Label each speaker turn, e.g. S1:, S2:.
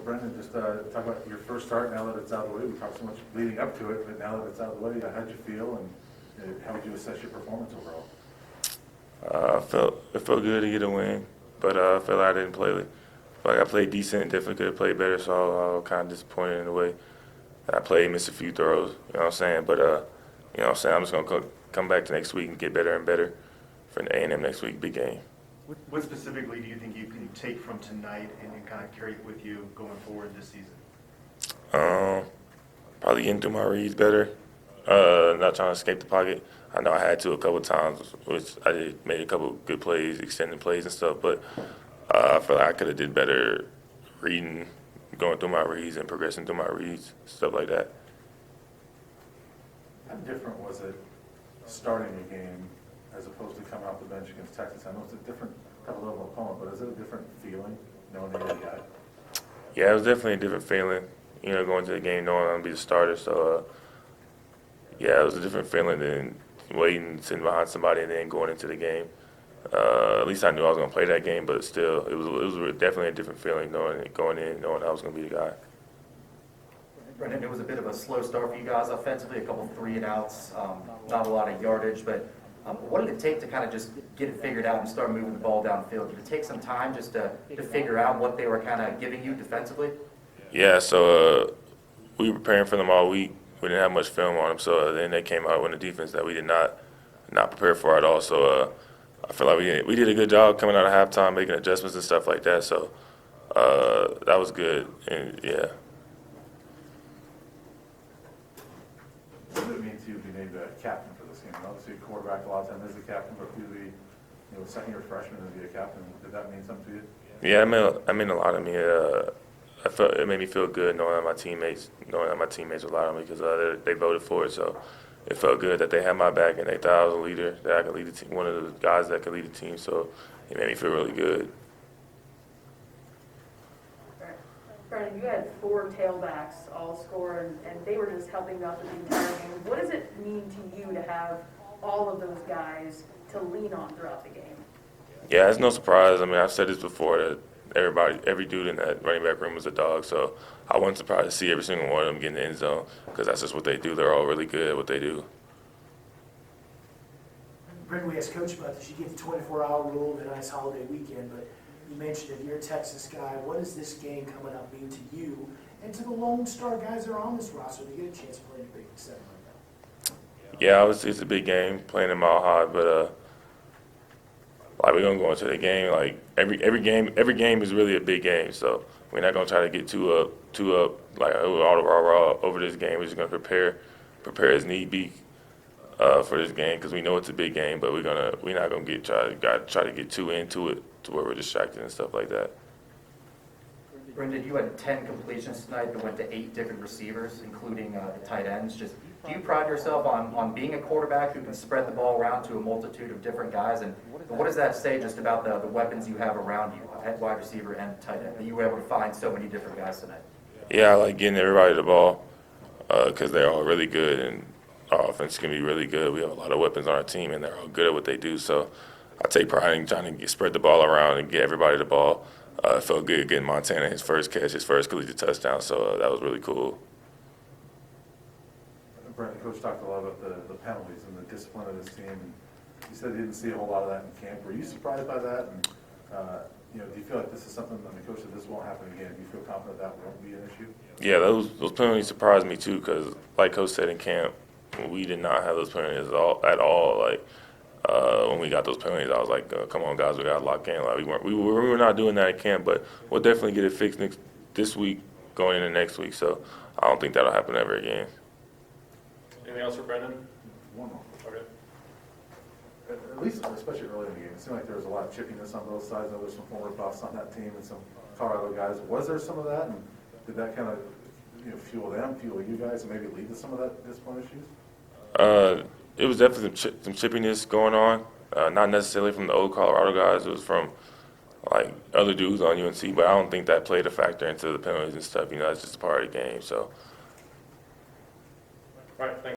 S1: Brendon, just talk about your first start now that it's out of the way. We talked so much leading up to it, but now that it's out of the way, how'd you feel, and how would you assess your performance overall?
S2: It felt good to get a win, but I felt like I didn't play. Like I played decent, definitely could have played better. So I was kind of disappointed in the way that I played, missed a few throws. You know what I'm saying? But you know what I'm saying, I'm just gonna come back to next week and get better and better for the A&M next week, big game.
S3: What specifically do you think you can take from tonight and kind of carry it with you going forward this season?
S2: Probably getting through my reads better. Not trying to escape the pocket. I know I had to a couple times, which I did, made a couple good plays, extended plays and stuff, but I feel like I could have did better reading, going through my reads and progressing through my reads, stuff like that.
S1: How different was it starting a game as opposed to coming off the bench against Texas? I know it's a different type of level opponent, but is it a different feeling knowing that you're the guy?
S2: Yeah, it was definitely a different feeling, you know, going to the game knowing I'm going to be the starter. So, yeah, it was a different feeling than waiting, sitting behind somebody, and then going into the game. At least I knew I was going to play that game, but still, it was definitely a different feeling going in, knowing I was going to be the guy.
S4: Brendon, it was a bit of a slow start for you guys offensively, a couple 3-and-outs, not a lot of yardage, but what did it take to kind of just get it figured out and start moving the ball downfield? Did it take some time just to figure out what they were kind of giving you defensively?
S2: Yeah, so we were preparing for them all week. We didn't have much film on them, so then they came out with a defense that we did not prepare for at all. So I feel like we did a good job coming out of halftime, making adjustments and stuff like that. So that was good, and yeah.
S1: What did it mean to you to be named a captain for this game? Obviously, a quarterback a lot of times is the captain, but to be second-year freshman and be a captain, did that mean something to you?
S2: Yeah, it meant a lot to me. I felt it made me feel good knowing that my teammates relied on me because they voted for it. So it felt good that they had my back and they thought I was a leader, that I could lead the team, one of the guys that could lead the team. So it made me feel really good.
S5: Brendon, you had 4 tailbacks all score, and they were just helping you out the entire game. What does it mean to you to have all of those guys to lean on throughout the game?
S2: Yeah, it's no surprise. I mean, I've said this before that every dude in that running back room was a dog. So I wasn't surprised to see every single one of them get in the end zone because that's just what they do. They're all really good at what they do.
S6: Brendon, we asked Coach about this. You get the 24-hour rule, the nice holiday weekend, but you mentioned it. You're a Texas guy. What does this game coming up mean to you and to the Lone Star guys that are on this roster? They get a chance to play in the Big 7 right now.
S2: Yeah, it's a big game playing in Mile High, but like we're gonna go into the game. Like every game is really a big game. So we're not gonna try to get too up like all the rah over this game. We're just gonna prepare as need be for this game because we know it's a big game. But we're not gonna try to get too into it to where we're distracted and stuff like that.
S4: Brendon, you had 10 completions tonight that went to 8 different receivers, including the tight ends. Just do you pride yourself on being a quarterback who can spread the ball around to a multitude of different guys? And what does that say just about the weapons you have around you, at wide receiver and tight end, that you were able to find so many different guys tonight?
S2: Yeah, I like getting everybody the ball because they're all really good and our offense can be really good. We have a lot of weapons on our team and they're all good at what they do. So I take pride in trying to spread the ball around and get everybody the ball. It felt good getting Montana his first catch, his first collegiate touchdown, so that was really cool.
S1: Brendon, Coach talked a lot about the penalties and the discipline of this team. And you said you didn't see a whole lot of that in camp. Were you surprised by that? And do you feel like this is something? I mean, Coach said this won't happen again. Do you feel confident that won't be an issue?
S2: Yeah, those penalties surprised me too, because like Coach said in camp, we did not have those penalties at all. Like when we got those penalties, I was like, "Come on, guys, we got to lock in." Like we were not doing that at camp, but we'll definitely get it fixed this week, going into next week. So I don't think that'll happen ever again.
S7: Anything else for Brendon?
S1: One more.
S7: Okay.
S1: At least, especially early in the game, it seemed like there was a lot of chippiness on both sides. There was some former buffs on that team and some Colorado guys. Was there some of that, and did that kind of fuel you guys, and maybe lead to some of that discipline issues?
S2: It was definitely some chippiness going on. Not necessarily from the old Colorado guys. It was from like other dudes on UNC, but I don't think that played a factor into the penalties and stuff. That's just a part of the game. So.
S7: All right, thanks.